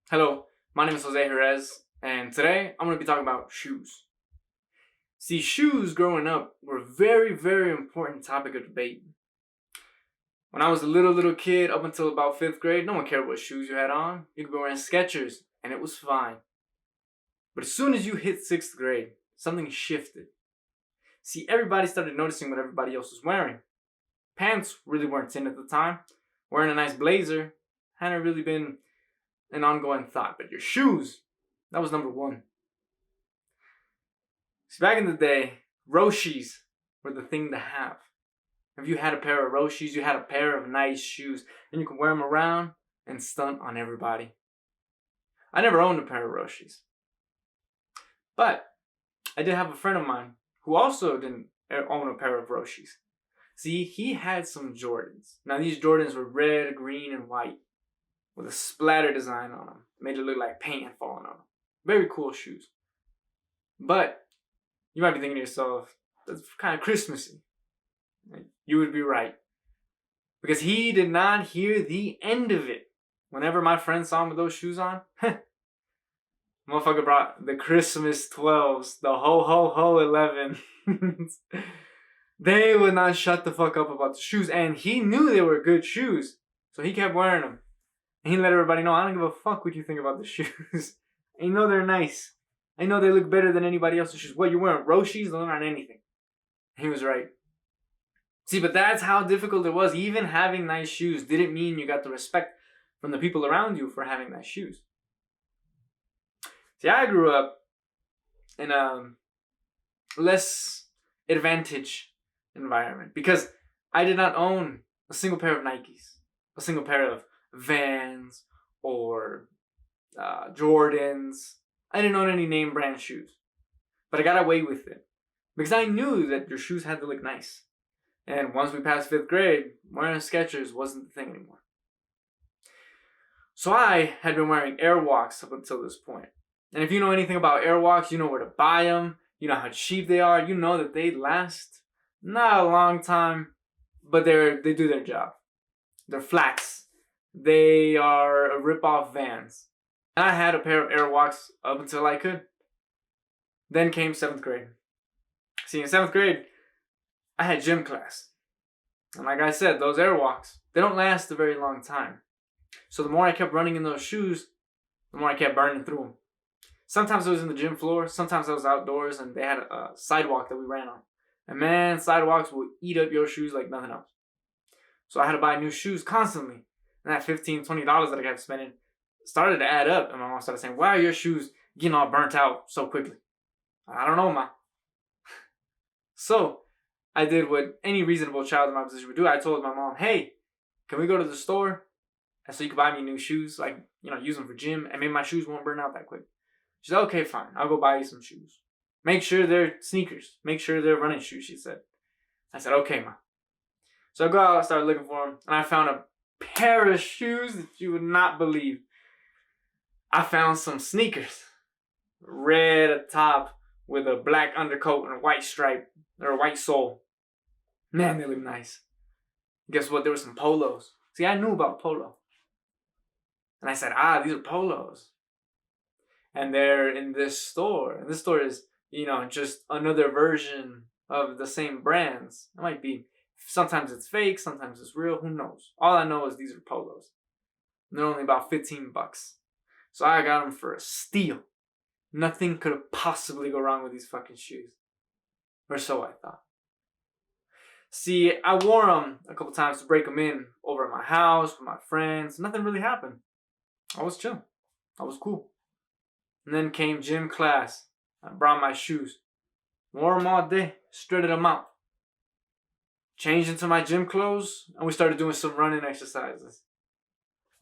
Hello, my name is Jose Jerez, and today I'm going to be talking about shoes. See, shoes growing up were a very, very important topic of debate. When I was a little kid, up until about 5th grade, no one cared what shoes you had on. You could be wearing Skechers, and it was fine. But as soon as you hit 6th grade, something shifted. See, everybody started noticing what everybody else was wearing. Pants really weren't in at the time. Wearing a nice blazer hadn't really been an ongoing thought, but your shoes, that was number one. See, back in the day, Roshis were the thing to have. If you had a pair of Roshis, you had a pair of nice shoes, and you could wear them around and stunt on everybody. I never owned a pair of Roshis, but I did have a friend of mine who also didn't own a pair of Roshis. See, he had some Jordans. Now, these Jordans were red, green, and white with a splatter design on them. Made it look like paint had fallen on them. Very cool shoes. But you might be thinking to yourself, that's kind of Christmassy. You would be right. Because he did not hear the end of it. Whenever my friend saw him with those shoes on, motherfucker brought the Christmas 12s, the ho ho ho 11. They would not shut the fuck up about the shoes. And he knew they were good shoes. So he kept wearing them. And he let everybody know, I don't give a fuck what you think about the shoes. I know they're nice. I know they look better than anybody else's shoes. What, you're wearing Roshis? They're not anything. He was right. See, but that's how difficult it was. Even having nice shoes didn't mean you got the respect from the people around you for having nice shoes. See, I grew up in a less advantage environment because I did not own a single pair of Nikes, a single pair of Vans or Jordans. I didn't own any name brand shoes, but I got away with it because I knew that your shoes had to look nice. And once we passed 5th grade, wearing Skechers wasn't the thing anymore. So I had been wearing Airwalks up until this point. And if you know anything about Airwalks, you know where to buy them. You know how cheap they are. You know that they last not a long time, but they do their job. They're flats. They are a rip-off Vans. And I had a pair of Airwalks up until I could. Then came 7th grade. See, in 7th grade, I had gym class. And like I said, those Airwalks, they don't last a very long time. So the more I kept running in those shoes, the more I kept burning through them. Sometimes I was in the gym floor, sometimes I was outdoors, and they had a sidewalk that we ran on. And man, sidewalks will eat up your shoes like nothing else. So I had to buy new shoes constantly. And that $15, $20 that I kept spending started to add up. And my mom started saying, why are your shoes getting all burnt out so quickly? I don't know, ma. So I did what any reasonable child in my position would do. I told my mom, hey, can we go to the store? And so you can buy me new shoes, like, use them for gym, and maybe my shoes won't burn out that quick. She said, okay, fine. I'll go buy you some shoes. Make sure they're sneakers. Make sure they're running shoes, she said. I said, okay, ma. So I go out, I started looking for them, and I found a pair of shoes that you would not believe. I found some sneakers. Red at top with a black undercoat and a white stripe, or a white sole. Man, they look nice. Guess what? There were some polos. See, I knew about polo. And I said, these are polos. And they're in this store. And this store is, just another version of the same brands. It might be, sometimes it's fake, sometimes it's real, who knows? All I know is these are polos. And they're only about $15. So I got them for a steal. Nothing could have possibly go wrong with these fucking shoes. Or so I thought. See, I wore them a couple times to break them in over at my house with my friends. Nothing really happened. I was chill. I was cool. And then came gym class. I brought my shoes. Wore them all day. Strutted them out. Changed into my gym clothes. And we started doing some running exercises.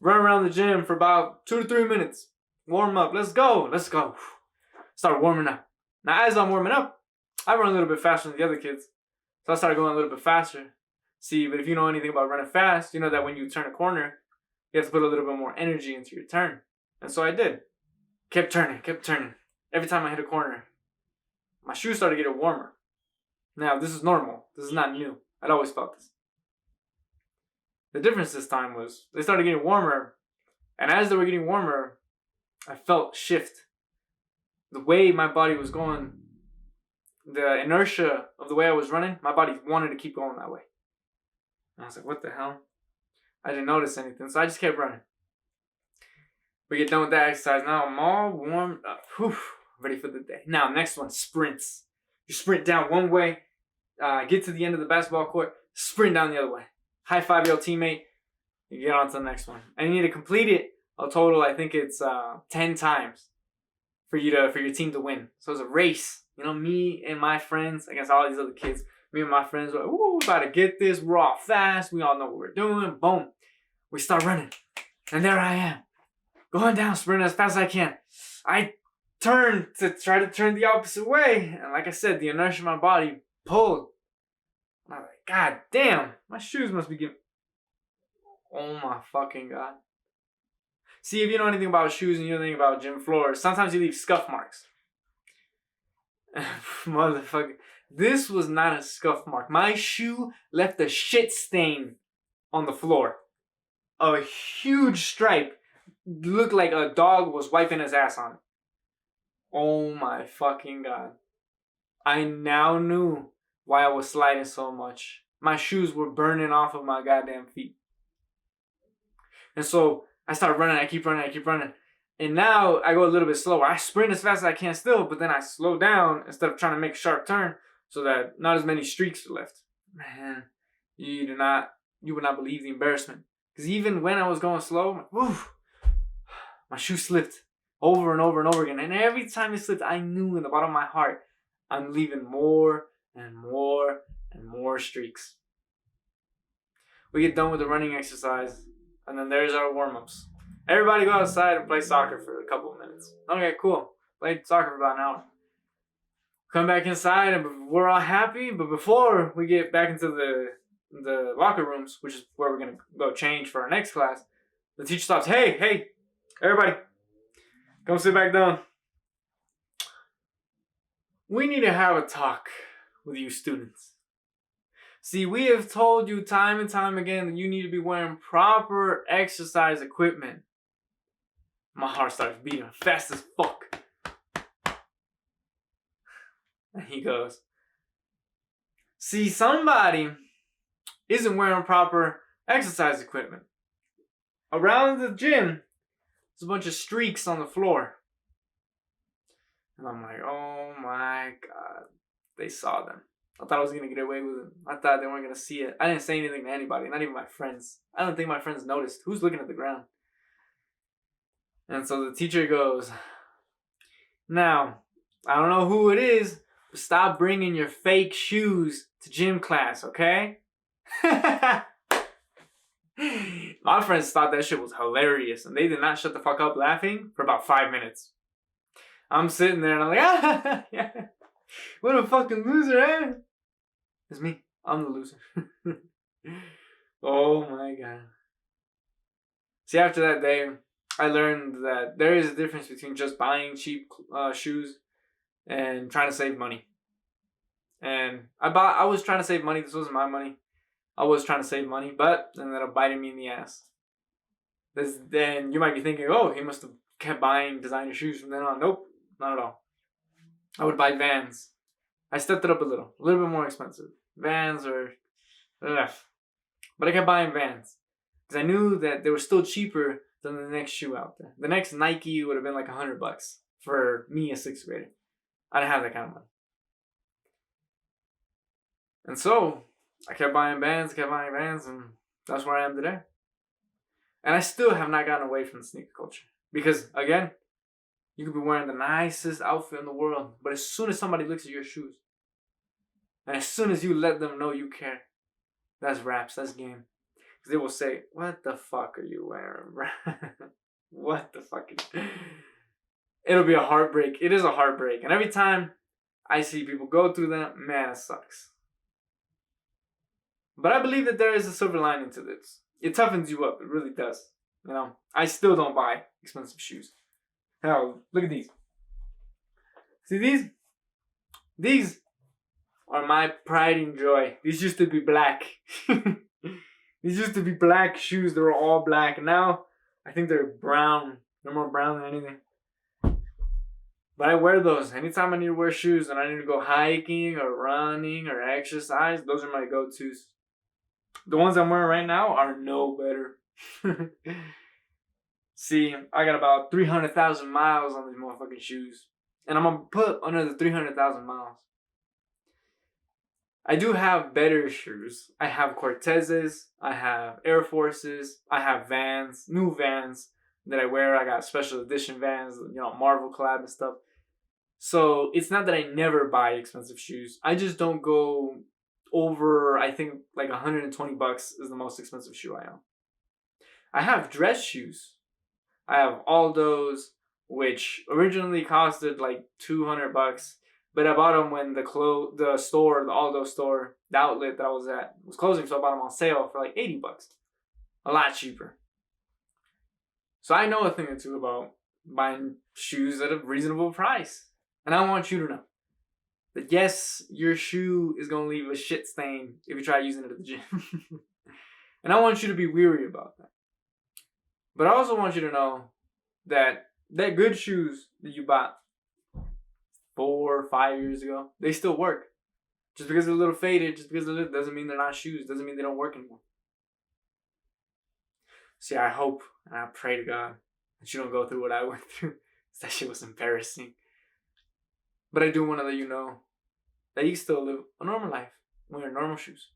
Run around the gym for about 2 to 3 minutes. Warm up. Let's go. Let's go. Start warming up. Now, as I'm warming up, I run a little bit faster than the other kids. So I started going a little bit faster. See, but if you know anything about running fast, you know that when you turn a corner, you have to put a little bit more energy into your turn. And so I did. Kept turning. Every time I hit a corner, my shoes started getting warmer. Now, this is normal. This is not new. I'd always felt this. The difference this time was they started getting warmer. And as they were getting warmer, I felt shift. The way my body was going, the inertia of the way I was running, my body wanted to keep going that way. And I was like, what the hell? I didn't notice anything, so I just kept running. We get done with that exercise. Now I'm all warmed up. Whew, ready for the day. Now, next one, sprints. You sprint down one way, get to the end of the basketball court, sprint down the other way. High five your teammate, you get on to the next one. And you need to complete it a total, I think it's 10 times for your team to win. So it's a race. You know, me and my friends against all these other kids. Me and my friends were like, ooh, we about to get this. We're all fast. We all know what we're doing. Boom. We start running. And there I am. Going down, sprinting as fast as I can. I turn to try to turn the opposite way. And like I said, the inertia of my body pulled. I'm like, God damn, my shoes must be giving. Oh my fucking God. See, if you know anything about shoes and you know anything about gym floors, sometimes you leave scuff marks. Motherfucker. This was not a scuff mark. My shoe left a shit stain on the floor. A huge stripe. Looked like a dog was wiping his ass on it. Oh my fucking God. I now knew why I was sliding so much. My shoes were burning off of my goddamn feet. And so I started running, I keep running. And now I go a little bit slower. I sprint as fast as I can still, but then I slow down instead of trying to make a sharp turn so that not as many streaks are left. Man, you would not believe the embarrassment. Because even when I was going slow, my shoe slipped over and over and over again. And every time it slipped, I knew in the bottom of my heart, I'm leaving more and more and more streaks. We get done with the running exercise, and then there's our warm-ups. Everybody go outside and play soccer for a couple of minutes. Okay, cool. Played soccer for about an hour. Come back inside, and we're all happy. But before we get back into the locker rooms, which is where we're going to go change for our next class, the teacher stops. Hey, everybody, come sit back down. We need to have a talk with you students. See, we have told you time and time again that you need to be wearing proper exercise equipment. My heart starts beating fast as fuck. And he goes, see, somebody isn't wearing proper exercise equipment. Around the gym, there's a bunch of streaks on the floor. And I'm like, oh my God, they saw them. I thought I was going to get away with it. I thought they weren't going to see it. I didn't say anything to anybody, not even my friends. I don't think my friends noticed. Who's looking at the ground? And so the teacher goes, now, I don't know who it is, but stop bringing your fake shoes to gym class, okay? My friends thought that shit was hilarious, and they did not shut the fuck up laughing for about 5 minutes. I'm sitting there, and I'm like, yeah. What a fucking loser, eh? It's me. I'm the loser. Oh my God. See, after that day, I learned that there is a difference between just buying cheap shoes and trying to save money. And I was trying to save money. This wasn't my money. I was trying to save money, but it ended up biting me in the ass. Then you might be thinking, oh, he must have kept buying designer shoes from then on. Nope, not at all. I would buy Vans. I stepped it up a little bit more expensive. Vans or, but I kept buying Vans because I knew that they were still cheaper than the next shoe out there. The next Nike would have been like $100 for me, a 6th grader. I didn't have that kind of money, and so I kept buying Vans, and that's where I am today. And I still have not gotten away from the sneaker culture because, again, you could be wearing the nicest outfit in the world, but as soon as somebody looks at your shoes, and as soon as you let them know you care, that's raps, that's game. Because they will say, what the fuck are you wearing? What the fuck? It'll be a heartbreak. It is a heartbreak. And every time I see people go through that, man, it sucks. But I believe that there is a silver lining to this. It toughens you up. It really does. You know, I still don't buy expensive shoes. Hell, look at these. See these? These are my pride and joy. These used to be black. These used to be black shoes. They were all black. And now I think they're brown. They're more brown than anything. But I wear those anytime I need to wear shoes and I need to go hiking or running or exercise. Those are my go-tos. The ones I'm wearing right now are no better. See, I got about 300,000 miles on these motherfucking shoes. And I'm gonna put another 300,000 miles. I do have better shoes. I have Cortezes, I have Air Forces, I have Vans, new Vans that I wear. I got special edition Vans, Marvel collab and stuff. So it's not that I never buy expensive shoes. I just don't go over, I think like $120 is the most expensive shoe I own. I have dress shoes. I have Aldo's, which originally costed like $200, but I bought them when the Aldo store, the outlet that I was at, was closing, so I bought them on sale for like $80, a lot cheaper. So I know a thing or two about buying shoes at a reasonable price, and I want you to know that yes, your shoe is gonna leave a shit stain if you try using it at the gym, and I want you to be weary about that. But I also want you to know that good shoes that you bought 4 or 5 years ago, they still work. Just because they're a little faded, just because doesn't mean they're not shoes, doesn't mean they don't work anymore. See, I hope and I pray to God that you don't go through what I went through. That shit was embarrassing. But I do want to let you know that you still live a normal life wearing normal shoes.